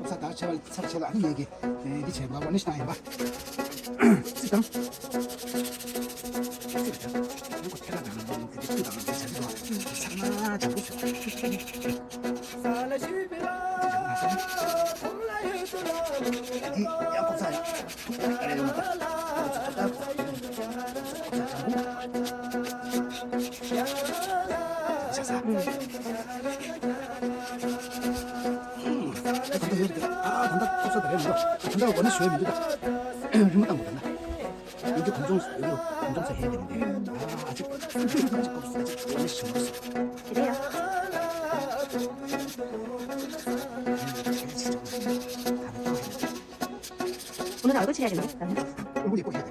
없었다. 제발 아는 얘기. 네 제가 원하는 시나이 봐. 지금 이거 태어나는 건 되게 뜨거운 데 자주 상나 잡고 싶어. 이 양포사야. 그래 단다 없어도 돼. 단다가 원래 쉬워야 됩니다. 흉만 못한다. 이게 검정색 해야 되는데 아직 없어. 아직 원래 쉬워 없어. 그래요. 오늘 얼굴 칠해야겠네. 나는. 얼굴 예쁘게 해야 돼.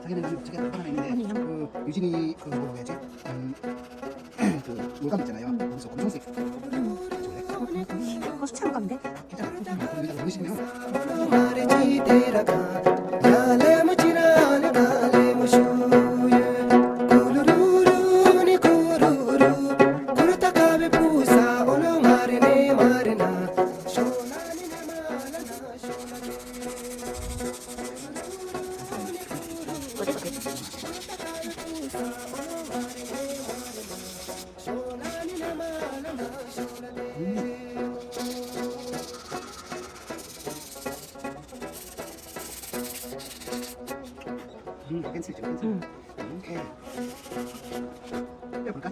자기는 저기 하나 있는데 그 유진이 그 뭐라고 해야지? 그 물감 있잖아요. 거기서 검정색 그거 수채화 건데. 괜찮아. 거기다가 넣으시면 괜찮죠. 오케이. 해볼까?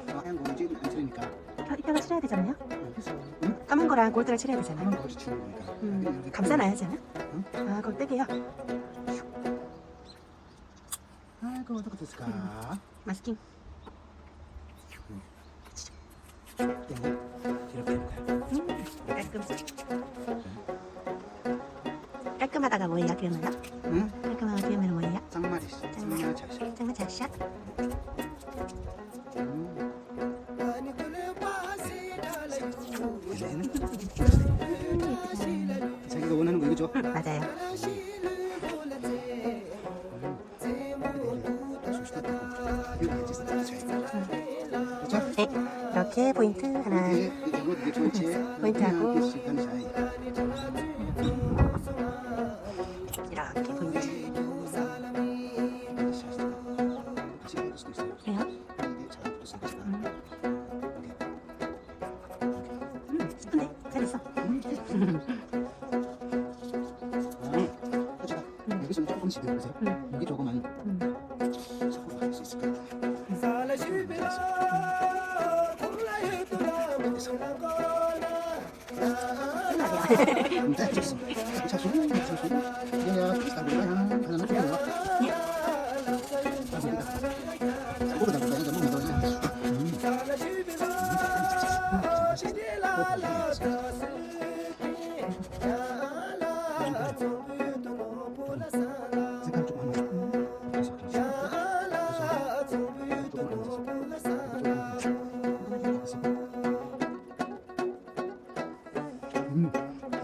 하얀 거는 지금 안 치르니까. 이따가 칠해야 되지 않나요? 그래서 까만 거랑 골드랑 칠해야 되잖아요. 하얀 거를 치는 거니까. 감싸놔야지 않아? 아, 그걸 떼게요. 아이고 어떻게 됐을까? 마스킹. 이렇게 해볼까요? 깔끔하다가 뭐예요? 그러면? 응? 깔끔하고 그러면 뭐예요? 짱말이 짱말 잘. 짱만 잘샷. 자기가 원하는 거 이거죠? 맞아요. 네, 이렇게 포인트 하나. 포인트하고 이렇게 포인트. 해요? 예쁜데? 잘했어. 여기서는 조금씩 해보세요. 여기 조금만 속으로 할 수 있을 것 같아요. 네, 좋습니다. 자, 손. 그냥 비슷한 거야. 하나 놓고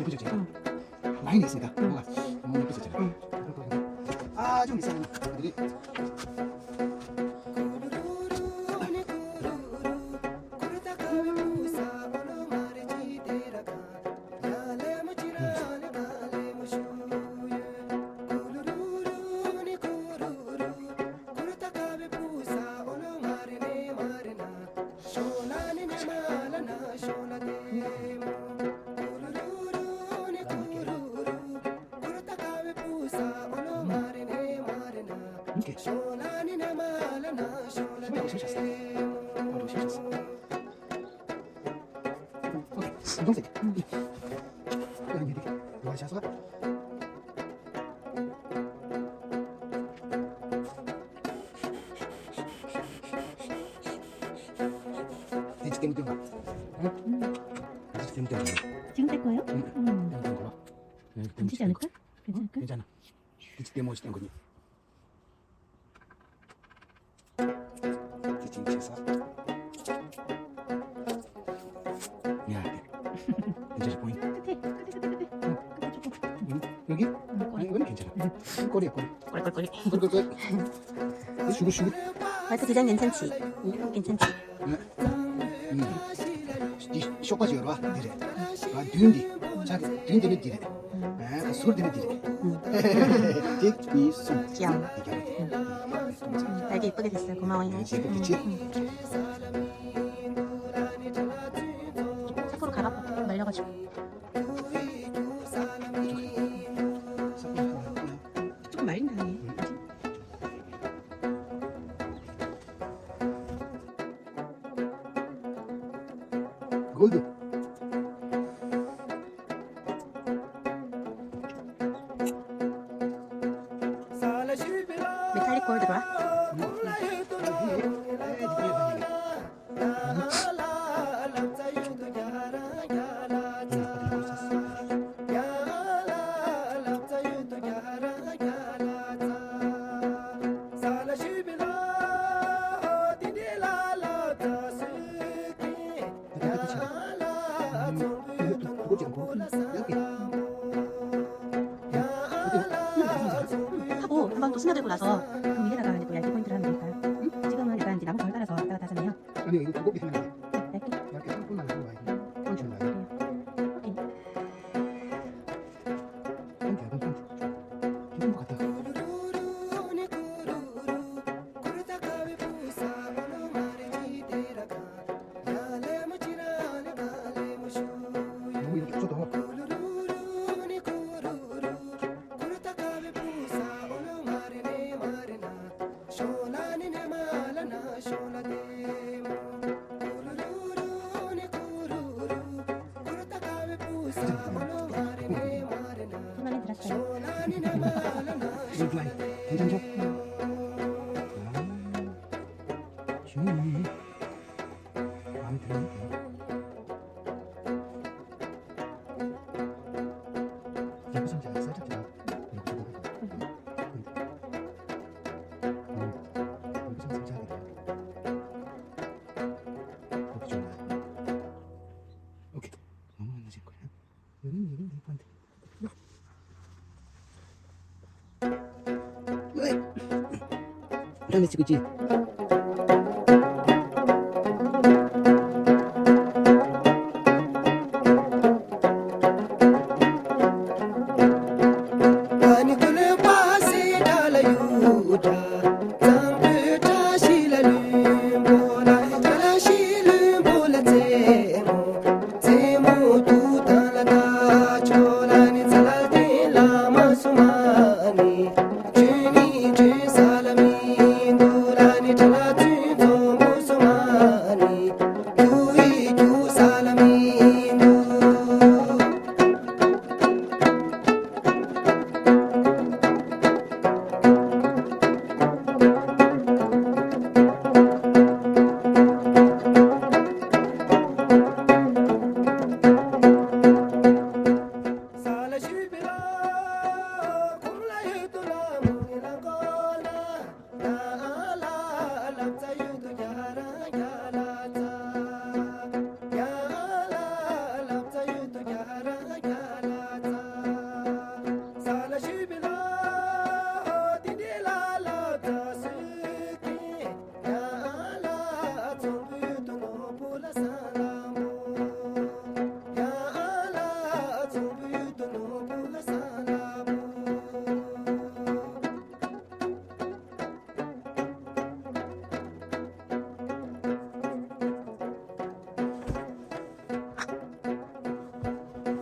예쁘죠 지금? 라인이 있으니까 뭐가 예쁘잖아요. 아좀 이상한 분들이 이렇게 신기하고 심셨어. 바로 심셨어. 오케이 검정색. 그냥 이렇게 놓으셔서 렌즈 때문에 봐. 렌즈 때문에 봐. 지금 뗄 거예요? 된 걸로. 괜찮지 않을까? 괜찮을까? 괜찮아. 렌즈 때문에 된 거니. 뒤집혀서 미안하게 이제 보이 끝에 조금. 여기? 아니 이건 괜찮아. 꼬리야 꼬리 꼬리 슈구슈구 마트 디자인 괜찮지? 괜찮지? 이 쇼까지 열어 dire. 아 듄디. 자기 듄디는 dire. 아 소리는 dire. 딕 이숨. 귀여워. 이게 날개 이쁘게 됐어요. 고마워요. 그치? 삿포로 갈아엎고 말려가지고. 조금 말린 다음에. 골드. 메탈릭 골드로야? 하고 한번 또 스며들고 나서 그 위에다가 이제 또 얇게 포인트를 하면 되니까요. 지금은 약간 이제 나무 결 따라서 왔다 갔다 하잖아요. 아니 이거 두껍게 하면 돼. 얇게. 얇게 한 번만 하고 와야지. 펀치는 나요. 오케이. 펀치 얇은 펀치. 괜찮은 것 같아. 너무 이렇게 없어도 손안에 들었어요. 이거 괜찮죠? 주인이 마음에 들어요. 여기서 이제 살짝 제가 이렇게 여기서 살짝 하게 돼요. 그렇게 좋나요? 오케이. 너무 만나질 거야. 여기는 내 포인트. 그다음에 찍었지.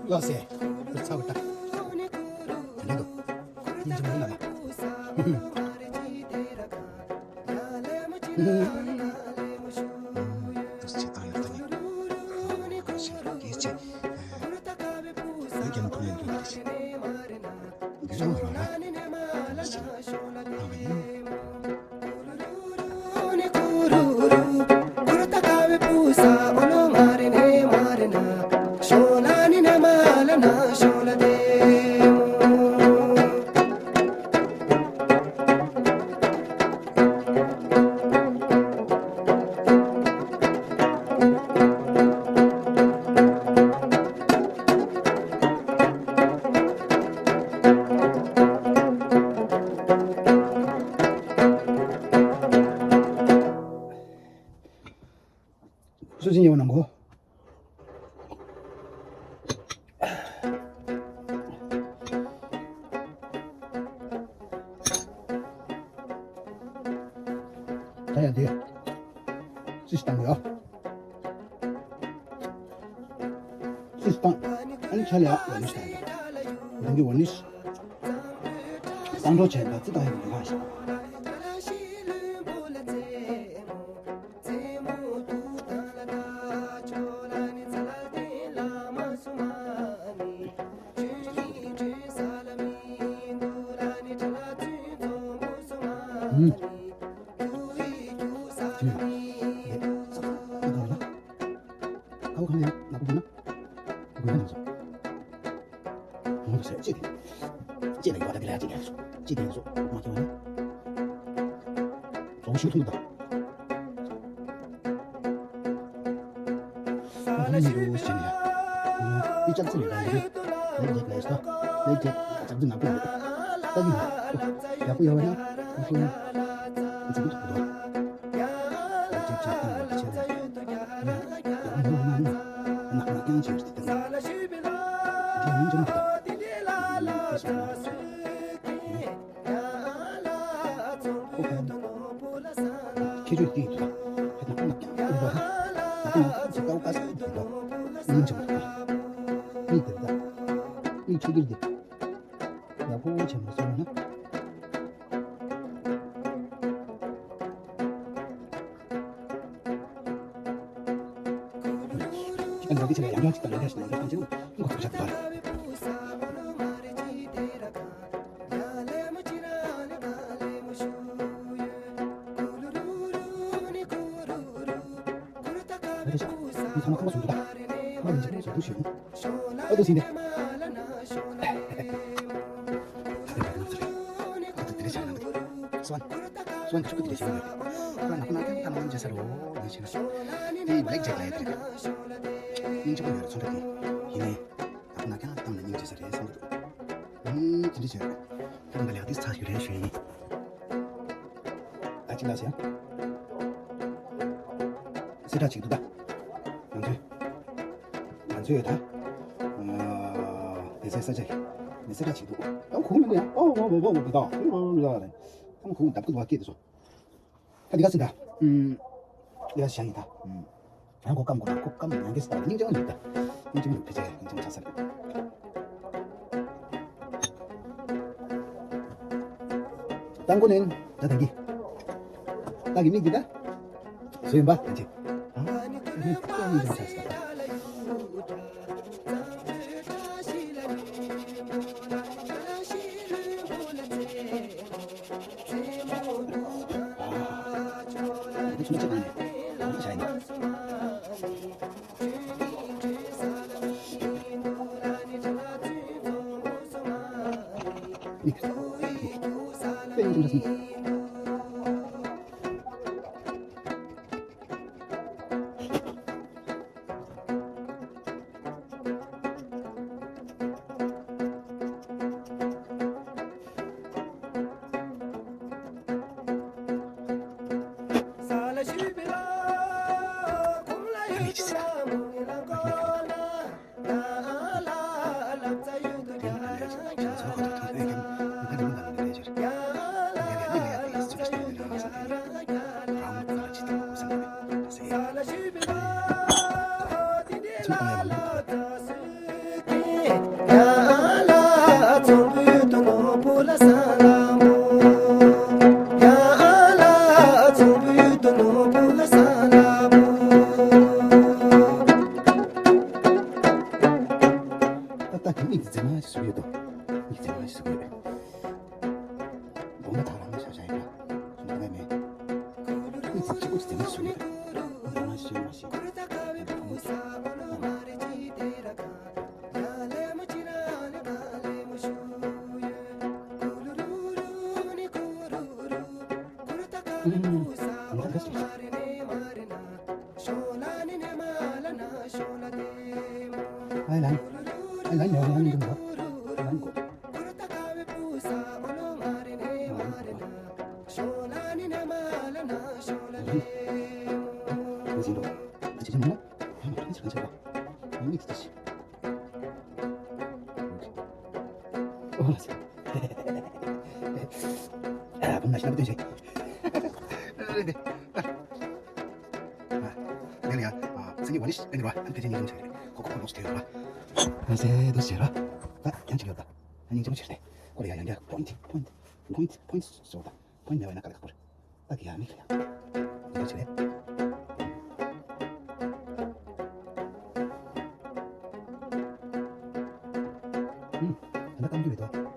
러세 사고 딱 그래도 인정 못 나가 그래서 제 땅에 갔더니 그렇지 이게 여기는 보내는 게 그렇지 유정으로 알아 그렇지 수진이 원한 거 해야지. 시시당이야. 시시당 아니 차려 원리시다. 이게 원리시. 당도 제가知道还没关系。 하고 가면 나보구나. 왜 하면서? 글쎄, 찌대 이거 받아들여야 찌대 해서 찌대 해서 막히면 좀 심통이다. 오늘도 시작이야. 이 짝짓이다 이게. 내가 이제 그래서 내 이제 짝짓 나쁘고 딱이네. 야구 여와냐? 무슨 이제 또 보다. 계절 뒤에 있다. 나쁜 색깔 가서 있다. 인정다. 이들다. 이 책일들. 야구 제목 써나? 여기 제가 양념 찍다 얘기하시는 거 지금 이거 보셨다. 이 사막한 거 숨기다. 한번 이제 저도 쉬운. 어떠신데? 가족들이 잘 나는데. 수완 가족들이 잘 나는데. 그러나 나쁜 나쁜 제사로 이제는 이 블랙 제가 해야 되니까. 인적을 열어 손잡기. 이내 나쁜 나쁜 인제사를 해서 진짜 그런 걸 어디서 다 유래해 주니? 아직나세요? 세라지도다. 만수에다 내세 사자기 내세라 지도 그거면 그냥 뭐다 한번 그거 나쁘도 받게 돼서 네가 쓴다 내가 시향이다 곡감 양계스다 인정은 있다 인정은 높이지 인정 자살 딴 거는 자대기 딱 입니다 소연 봐 이제 인정 자살 진짜 많네. 너무 잘했네. 좀 좋습니다. 아, 겁나 신나보다 이제. 아니 원래 아니 와 한패진 이름 차례 코코 로스트 와 그래서 도시라 아 괜찮겠다 아니 좀 치래 거기가 연결 포인트 쏘다 포인트 내가 나가다 그래 딱이야 미크야 이거 치래 나 깜짝이야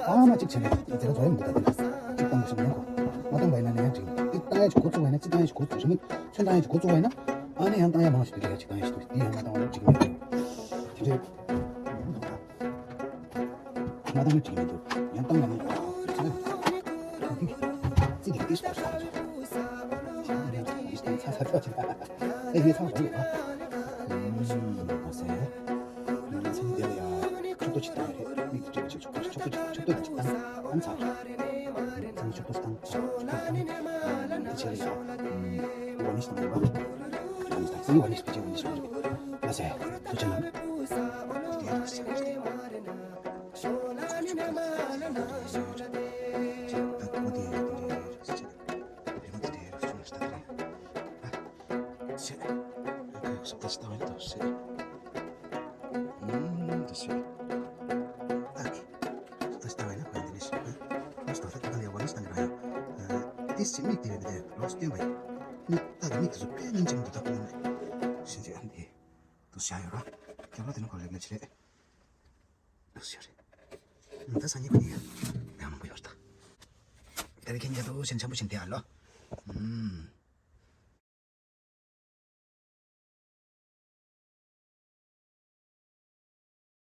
아마 직전에 제가 좋아하는 거 직방 보시면 어떤 거 있나요 지금 이따에 곧 좋아하나 찌다에 곧 보시면 천당에 곧 좋아하나 안에 한 땅에 마음을 들게 직방에 시도 이 하나 땅을 지금 이제 마당을 지금 양땅 안에 찌기 계속 보시죠 사사사사 이게 상황 보여 보세요 생대야 저도 직방에 미국적으로 저도 직방 한사 저도 식당 제가 원리스트 뭔가 원리스트 원리스트 원리스트 맞아요 도전은 Esse mito é de nós temos tá mito so bem 좀 더 닦고 신지 안돼 또 샤요라 겨라 되는 걸 내치래 시어리 다 산이 거니야 내가 한번 보여줬다 이렇게 이제도 sencha 무신 대알로